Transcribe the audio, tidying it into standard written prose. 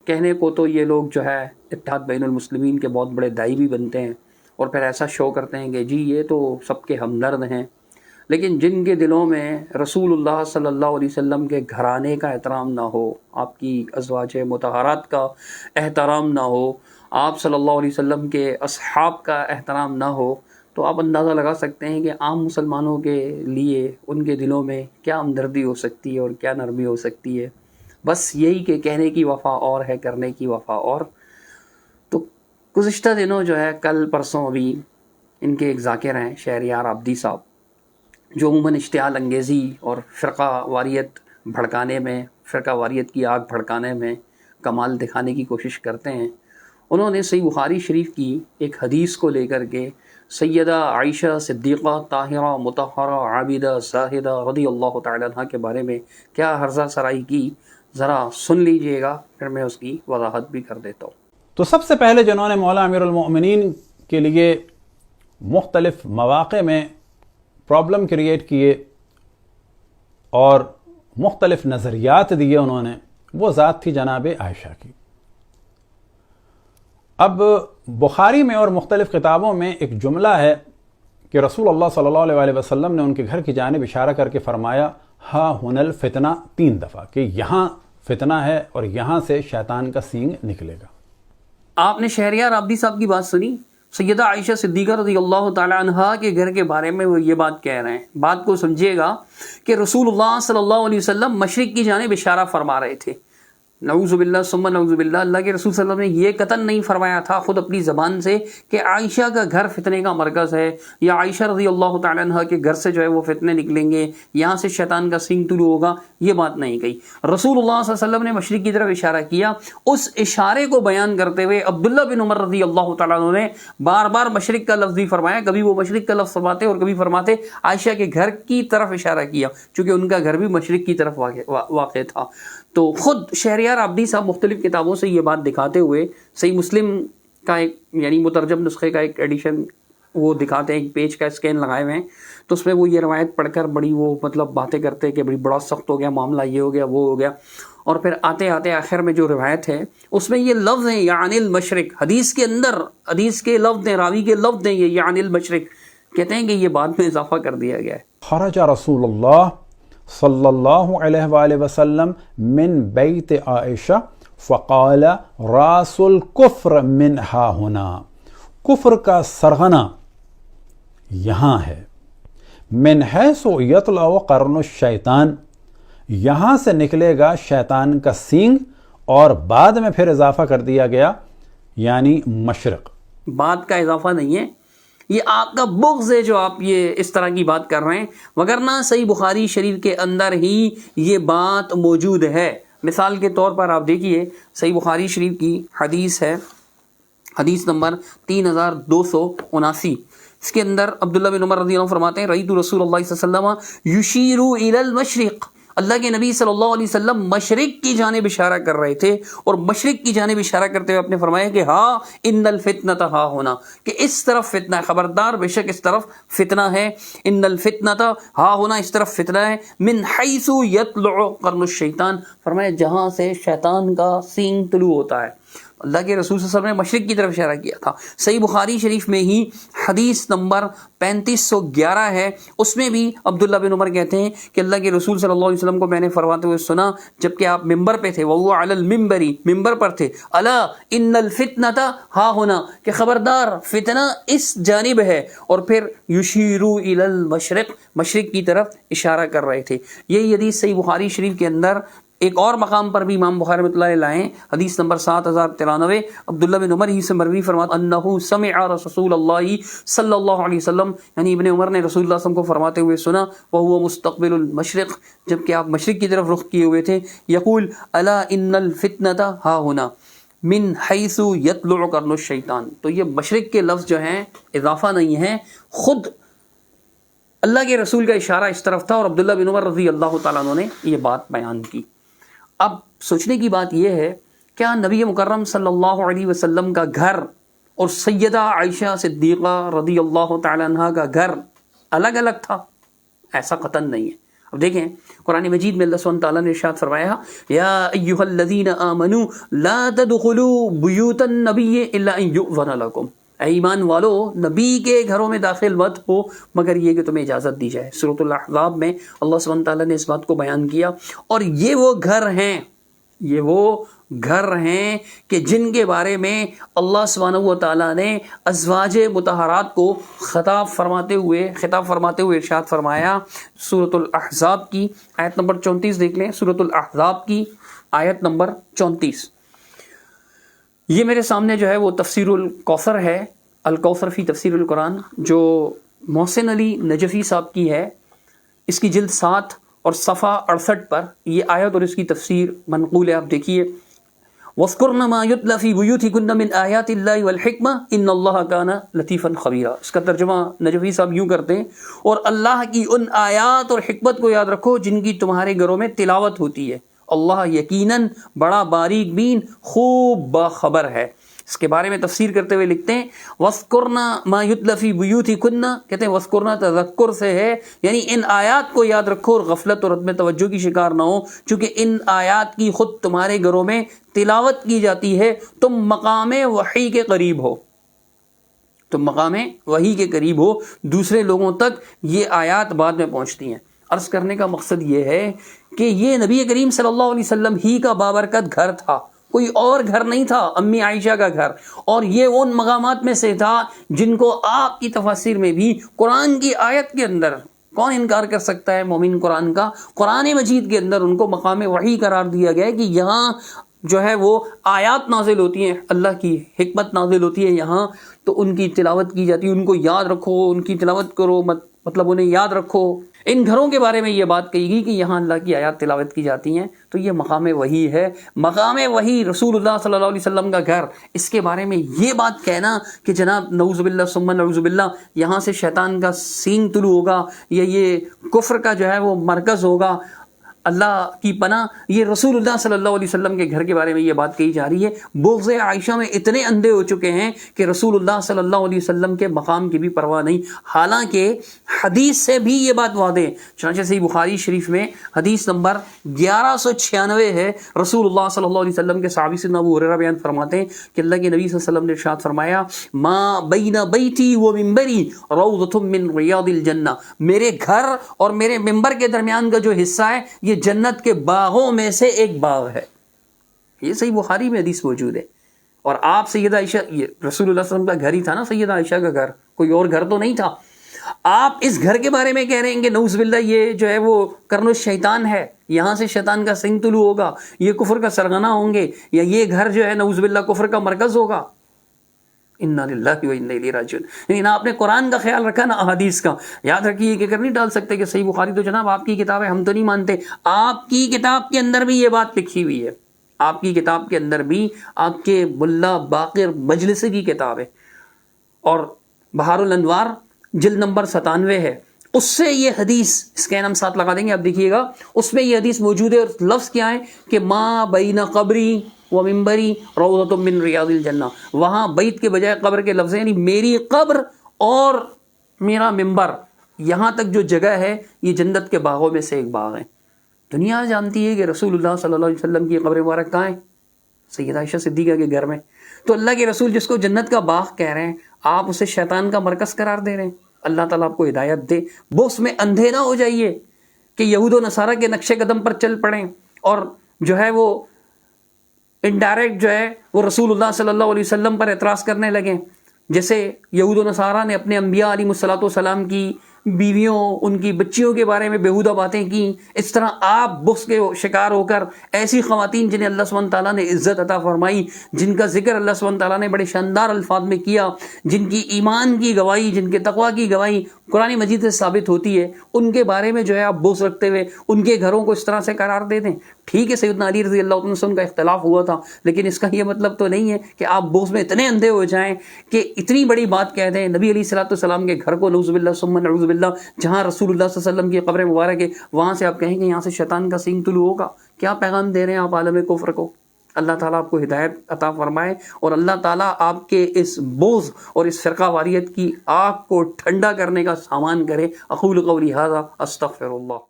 کہنے کو تو یہ لوگ جو ہے اتحاد بین المسلمین کے بہت بڑے داعی بھی بنتے ہیں اور پھر ایسا شو کرتے ہیں کہ جی یہ تو سب کے ہمدرد ہیں، لیکن جن کے دلوں میں رسول اللہ صلی اللہ علیہ وسلم کے گھرانے کا احترام نہ ہو، آپ کی ازواج مطہرات کا احترام نہ ہو، آپ صلی اللہ علیہ وسلم کے اصحاب کا احترام نہ ہو، تو آپ اندازہ لگا سکتے ہیں کہ عام مسلمانوں کے لیے ان کے دلوں میں کیا ہمدردی ہو سکتی ہے اور کیا نرمی ہو سکتی ہے۔ بس یہی کہ کہنے کی وفا اور ہے، کرنے کی وفا اور۔ تو گزشتہ دنوں جو ہے، کل پرسوں ابھی ان کے ایک ذاکر ہیں شہریار عابدی صاحب، جو عموماً اشتعال انگیزی اور فرقہ واریت بھڑکانے میں، فرقہ واریت کی آگ بھڑکانے میں کمال دکھانے کی کوشش کرتے ہیں۔ انہوں نے صحیح بخاری شریف کی ایک حدیث کو لے کر کے سیدہ عائشہ صدیقہ طاہرہ مطہرہ عابدہ زاہدہ رضی اللہ تعالی عنہ کے بارے میں کیا ہرزہ سرائی کی، ذرا سن لیجئے گا، پھر میں اس کی وضاحت بھی کر دیتا ہوں۔ تو سب سے پہلے جنہوں نے مولا امیر المؤمنین کے لیے مختلف مواقع میں پرابلم کریٹ کیے اور مختلف نظریات دیے انہوں نے، وہ ذات تھی جناب عائشہ کی۔ اب بخاری میں اور مختلف کتابوں میں ایک جملہ ہے کہ رسول اللہ صلی اللہ علیہ وسلم نے ان کے گھر کی جانب اشارہ کر کے فرمایا ہا ہن الفتنہ، 3 دفعہ، کہ یہاں فتنہ ہے اور یہاں سے شیطان کا سینگ نکلے گا۔ آپ نے شہریار عابدی صاحب کی بات سنی، سیدہ عائشہ صدیقہ رضی اللہ تعالی عنہا کے گھر کے بارے میں وہ یہ بات کہہ رہے ہیں۔ بات کو سمجھیے گا کہ رسول اللہ صلی اللہ علیہ وسلم مشرق کی جانب اشارہ فرما رہے تھے۔ نعوذ باللہ ثم نعوذ باللہ، اللہ کے رسول صلی اللہ علیہ وسلم نے یہ قطعاً نہیں فرمایا تھا خود اپنی زبان سے کہ عائشہ کا گھر فتنے کا مرکز ہے، یا عائشہ رضی اللہ تعالی عنہ کے گھر سے جو ہے وہ فتنے نکلیں گے، یہاں سے شیطان کا سینگ طلوع ہوگا، یہ بات نہیں کہی۔ رسول اللہ صلی اللہ علیہ وسلم نے مشرق کی طرف اشارہ کیا۔ اس اشارے کو بیان کرتے ہوئے عبداللہ بن عمر رضی اللہ تعالیٰ عنہ نے بار بار مشرق کا لفظ بھی فرمایا، کبھی وہ مشرق کا لفظ فرماتے اور کبھی فرماتے عائشہ کے گھر کی طرف اشارہ کیا، چونکہ ان کا گھر بھی مشرق کی طرف واقع تھا۔ تو خود شہریار عابدی صاحب مختلف کتابوں سے یہ بات دکھاتے ہوئے، صحیح مسلم کا ایک یعنی مترجم نسخے کا ایک ایڈیشن وہ دکھاتے ہیں، ایک پیج کا اسکین لگائے ہوئے ہیں، تو اس میں وہ یہ روایت پڑھ کر بڑی وہ مطلب باتیں کرتے ہیں کہ بڑا سخت ہو گیا معاملہ، یہ ہو گیا وہ ہو گیا، اور پھر آتے آتے آخر میں جو روایت ہے اس میں یہ لفظ ہیں یعنی المشرق، حدیث کے اندر حدیث کے لفظ ہیں، راوی کے لفظ ہیں یہ یعنی المشرق، کہتے ہیں کہ یہ بعد میں اضافہ کر دیا گیا ہے۔ خرج رسول اللہ صلی اللہ علیہ وآلہ وسلم من بیت عائشہ فقال راس الکفر من ہا ہنا، کفر کا سرغنہ یہاں ہے، من حیث یطلع قرن الشیطان، یہاں سے نکلے گا شیطان کا سینگ، اور بعد میں پھر اضافہ کر دیا گیا یعنی مشرق۔ بات کا اضافہ نہیں ہے، یہ آپ کا بغض ہے جو آپ یہ اس طرح کی بات کر رہے ہیں، وگرنہ صحیح بخاری شریف کے اندر ہی یہ بات موجود ہے۔ مثال کے طور پر آپ دیکھیے، صحیح بخاری شریف کی حدیث ہے، حدیث نمبر 3279، اس کے اندر عبداللہ بن عمر رضی اللہ عنہ فرماتے ہیں رأیت رسول اللہ صلی اللہ علیہ وسلم یشیر الی المشرق، اللہ کے نبی صلی اللہ علیہ وسلم مشرق کی جانب اشارہ کر رہے تھے، اور مشرق کی جانب اشارہ کرتے ہوئے آپ نے فرمایا کہ ہاں ان الفتنۃ ہا ہونا، کہ اس طرف فتنہ ہے، خبردار بے شک اس طرف فتنہ ہے، ان الفتنۃ ہا ہونا، اس طرف فتنہ ہے، من حیث یطلع قرن الشیطان، فرمایا جہاں سے شیطان کا سینگ طلوع ہوتا ہے۔ اللہ کے رسول صلی اللہ علیہ وسلم نے مشرق کی طرف اشارہ کیا تھا۔ صحیح بخاری شریف میں ہی حدیث نمبر 3511 ہے، اس میں بھی عبداللہ بن عمر کہتے ہیں کہ اللہ کے رسول صلی اللہ علیہ وسلم کو میں نے فرماتے ہوئے سنا جبکہ آپ ممبر پہ تھے، وَهُوَ عَلَى الْمِنْبَرِ، ممبر پر تھے، أَلَا إِنَّ الْفِتْنَةَ ہا ہونا، کہ خبردار فتنہ اس جانب ہے، اور پھر یشیرو الی المشرق، مشرق کی طرف اشارہ کر رہے تھے۔ یہی حدیث صحیح بخاری شریف کے اندر ایک اور مقام پر بھی امام بخاری رحمۃ اللہ علیہ لائیں، حدیث نمبر 7093، عبداللہ بن عمر ہی سے مروی فرماتے انہ سمع رسول اللہ صلی اللہ علیہ وسلم، یعنی ابن عمر نے رسول اللہ صلی اللہ علیہ وسلم کو فرماتے ہوئے سنا، وہو مستقبل المشرق، جبکہ آپ مشرق کی طرف رخ کیے ہوئے تھے، یقول الا ان الفتنۃ ہا ہونا من حیث یطلع قرن الشیطان۔ تو یہ مشرق کے لفظ جو ہیں اضافہ نہیں ہے، خود اللہ کے رسول کا اشارہ اس طرف تھا، اور عبداللہ بن عمر رضی اللہ تعالیٰ عنہ نے یہ بات بیان کی۔ اب سوچنے کی بات یہ ہے، کیا نبی مکرم صلی اللہ علیہ وسلم کا گھر اور سیدہ عائشہ صدیقہ رضی اللہ تعالی عنہ کا گھر الگ الگ تھا؟ ایسا قطعاً نہیں ہے۔ اب دیکھیں قرآن مجید میں اللہ سبحانہ تعالیٰ نے ارشاد فرمایا یا ایھا الذین آمنوا لا تدخلوا بیوت النبی الا ان یؤذن لکم، اے ایمان والو نبی کے گھروں میں داخل مت ہو مگر یہ کہ تمہیں اجازت دی جائے۔ سورۃ الاحزاب میں اللہ سبحانہ تعالیٰ نے اس بات کو بیان کیا، اور یہ وہ گھر ہیں، یہ وہ گھر ہیں کہ جن کے بارے میں اللہ سبحانہ و تعالیٰ نے ازواج مطہرات کو خطاب فرماتے ہوئے ارشاد فرمایا۔ سورۃ الاحزاب کی آیت نمبر 34 دیکھ لیں، سورۃ الاحزاب کی آیت نمبر 34۔ یہ میرے سامنے جو ہے وہ تفسیر الکوثر ہے، الکوثر فی تفسیر القرآن، جو محسن علی نجفی صاحب کی ہے۔ اس کی جلد 7 اور صفحہ 68 پر یہ آیت اور اس کی تفسیر منقول ہے، آپ دیکھیے۔ وَاذْكُرْنَ مَا يُتْلَى فِي بُيُوتِكُنَّ مِنْ آيَاتِ اللَّهِ وَالْحِكْمَةِ إِنَّ اللَّهَ كَانَ لَطِيفًا خَبِيرًا۔ اس کا ترجمہ نجفی صاحب یوں کرتے ہیں، اور اللہ کی ان آیات اور حکمت کو یاد رکھو جن کی تمہارے گھروں میں تلاوت ہوتی ہے، اللہ یقیناً بڑا باریک بین خوب باخبر ہے۔ اس کے بارے میں تفسیر کرتے ہوئے لکھتے ہیں وَاذْكُرْنَ مَا يُتْلَى فِي بُيُوتِكُنَّ، کہتے ہیں وَاذْكُرْنَ تذکر سے ہے، یعنی ان آیات کو یاد رکھو اور غفلت اور عدم توجہ کی شکار نہ ہو، چونکہ ان آیات کی خود تمہارے گھروں میں تلاوت کی جاتی ہے، تم مقام وحی کے قریب ہو، تم مقام وحی کے قریب ہو، دوسرے لوگوں تک یہ آیات بعد میں پہنچتی ہیں۔ عرض کرنے کا مقصد یہ ہے کہ یہ نبی کریم صلی اللہ علیہ وسلم ہی کا بابرکت گھر تھا، کوئی اور گھر نہیں تھا، امی عائشہ کا گھر، اور یہ ان مقامات میں سے تھا جن کو آپ کی تفاسیر میں بھی قرآن کی آیت کے اندر، کون انکار کر سکتا ہے مومن قرآن کا، قرآن مجید کے اندر ان کو مقام وحی قرار دیا گیا ہے کہ یہاں جو ہے وہ آیات نازل ہوتی ہیں، اللہ کی حکمت نازل ہوتی ہے یہاں، تو ان کی تلاوت کی جاتی ہے، ان کو یاد رکھو، ان کی تلاوت کرو، مطلب انہیں یاد رکھو۔ ان گھروں کے بارے میں یہ بات کہی گئی کہ یہاں اللہ کی آیات تلاوت کی جاتی ہیں، تو یہ مقام وحی ہے، مقام وحی رسول اللہ صلی اللہ علیہ وسلم کا گھر۔ اس کے بارے میں یہ بات کہنا کہ جناب نعوذ باللہ ثم نعوذ باللہ یہاں سے شیطان کا سینگ طلوع ہوگا یا یہ کفر کا جو ہے وہ مرکز ہوگا، اللہ کی پناہ، یہ رسول اللہ صلی اللہ علیہ وسلم کے گھر کے بارے میں یہ بات کہی جا رہی ہے۔ بغض عائشہ میں اتنے اندھے ہو چکے ہیں کہ رسول اللہ صلی اللہ علیہ وسلم کے مقام کی بھی پرواہ نہیں، حالانکہ حدیث سے بھی یہ بات واضح ہے۔ چنانچہ صحیح بخاری شریف میں حدیث نمبر 1196 ہے، رسول اللہ صلی اللہ علیہ وسلم کے صحابی سیدنا ابو ہریرہ بیان فرماتے ہیں کہ اللہ کے نبی صلی اللہ علیہ وسلم نے ارشاد فرمایا ما بین بیتی و منبری روضۃ من ریاض الجنہ، میرے گھر اور میرے ممبر کے درمیان کا جو حصہ ہے یہ جنت کے باغوں میں سے ایک باغ ہے۔ یہ صحیح بخاری میں حدیث موجود ہے۔ اور آپ سیدہ عائشہ، یہ رسول اللہ صلی اللہ علیہ وسلم کا گھر ہی تھا نا، سیدہ عائشہ کا گھر، کوئی اور گھر تو نہیں تھا۔ آپ اس گھر کے بارے میں کہہ رہے ہیں کہ نعوذ باللہ یہ جو ہے وہ کرن الشیطان ہے، یہاں سے شیطان کا سنگ طلوع ہوگا، یہ کفر کا سرغنہ ہوں گے، یا یہ گھر جو ہے نعوذ باللہ کفر کا مرکز ہوگا۔ انا للہ و انا الیہ راجعون۔ یعنی نہ آپ نے قرآن کا خیال رکھا نہ احادیث کا۔ یاد رکھیے کہ کر نہیں ڈال سکتے کہ صحیح بخاری تو جناب آپ کی کتاب ہے، ہم تو نہیں مانتے۔ آپ کی کتاب کے اندر بھی یہ بات لکھی ہوئی ہے، آپ کی کتاب کے اندر بھی، آپ کے ملا باقر مجلسی کی کتاب ہے، اور بہار الانوار جلد نمبر 97 ہے، اس سے یہ حدیث، اس کے ہم ساتھ لگا دیں گے، آپ دیکھیے گا اس میں یہ حدیث موجود ہے، اور لفظ کیا ہے کہ ما بین قبری و منبری روضۃ من ریاض الجنہ۔ وہاں بیت کے بجائے قبر کے لفظ ہیں، یعنی میری قبر اور میرا منبر، یہاں تک جو جگہ ہے یہ جنت کے باغوں میں سے ایک باغ ہے۔ دنیا جانتی ہے کہ رسول اللہ صلی اللہ علیہ وسلم کی قبر مبارک کہاں ہے؟ سیدہ عائشہ صدیقہ کے گھر میں۔ تو اللہ کے رسول جس کو جنت کا باغ کہہ رہے ہیں، آپ اسے شیطان کا مرکز قرار دے رہے ہیں۔ اللہ تعالیٰ آپ کو ہدایت دے، بغض میں اندھے نہ ہو جائیے کہ یہود و نصارہ کے نقش قدم پر چل پڑیں اور جو ہے وہ انڈائریکٹ جو ہے وہ رسول اللہ صلی اللہ علیہ وسلم پر اعتراض کرنے لگیں، جیسے یہود و نصارہ نے اپنے انبیاء علیہ الصلوۃ والسلام کی بیویوں، ان کی بچیوں کے بارے میں بےہودہ باتیں کی۔ اس طرح آپ بغض کے شکار ہو کر ایسی خواتین جنہیں اللہ سبحانہ تعالیٰ نے عزت عطا فرمائی، جن کا ذکر اللہ سبحانہ تعالیٰ نے بڑے شاندار الفاظ میں کیا، جن کی ایمان کی گواہی، جن کے تقویٰ کی گواہی قرآن مجید سے ثابت ہوتی ہے، ان کے بارے میں جو ہے آپ بغض رکھتے ہوئے ان کے گھروں کو اس طرح سے قرار دے دیں۔ ٹھیک ہے سیدنا علی رضی اللہ عنہ سے ان کا اختلاف ہوا تھا، لیکن اس کا یہ مطلب تو نہیں ہے کہ آپ بغض میں اتنے اندھے ہو جائیں کہ اتنی بڑی بات کہہ دیں نبی علیہ الصلوۃ والسلام کے گھر کو نعوذ باللہ ثم نعوذ باللہ، جہاں رسول اللہ صلی اللہ علیہ وسلم کی قبر مبارک ہے، وہاں سے آپ کہیں گے یہاں سے شیطان کا سینگ طلوع ہوگا۔ کیا پیغام دے رہے ہیں آپ عالم کفر کو؟ اللہ تعالیٰ آپ کو ہدایت عطا فرمائے، اور اللہ تعالیٰ آپ کے اس بغض اور اس فرقہ واریت کی آگ کو ٹھنڈا کرنے کا سامان کرے۔ اقول قولی ھذا استغفر اللہ۔